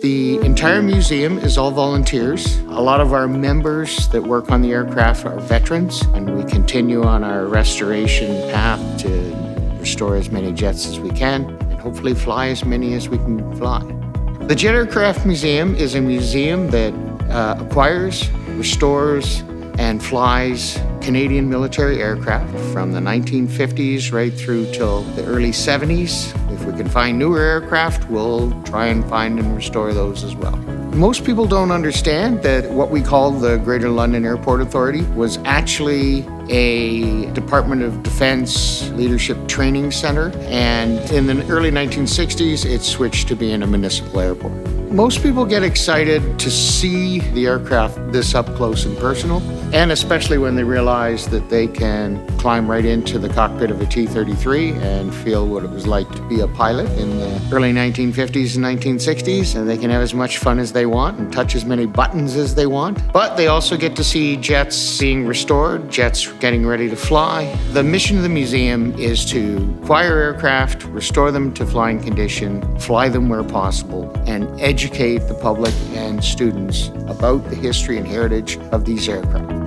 The entire museum is all volunteers. A lot of our members that work on the aircraft are veterans, and we continue on our restoration path to restore as many jets as we can and hopefully fly as many as we can fly. The Jet Aircraft Museum is a museum that acquires, restores, and flies Canadian military aircraft from the 1950s right through till the early 70s. If we can find newer aircraft, we'll try and find and restore those as well. Most people don't understand that what we call the Greater London Airport Authority was actually a Department of Defense leadership training center, and in the early 1960s, it switched to being a municipal airport. Most people get excited to see the aircraft this up close and personal, and especially when they realize that they can climb right into the cockpit of a T-33 and feel what it was like to be a pilot in the early 1950s and 1960s, and they can have as much fun as they want and touch as many buttons as they want. But they also get to see jets being restored, jets getting ready to fly. The mission of the museum is to acquire aircraft, restore them to flying condition, fly them where possible, and educate the public and students about the history and heritage of these aircraft.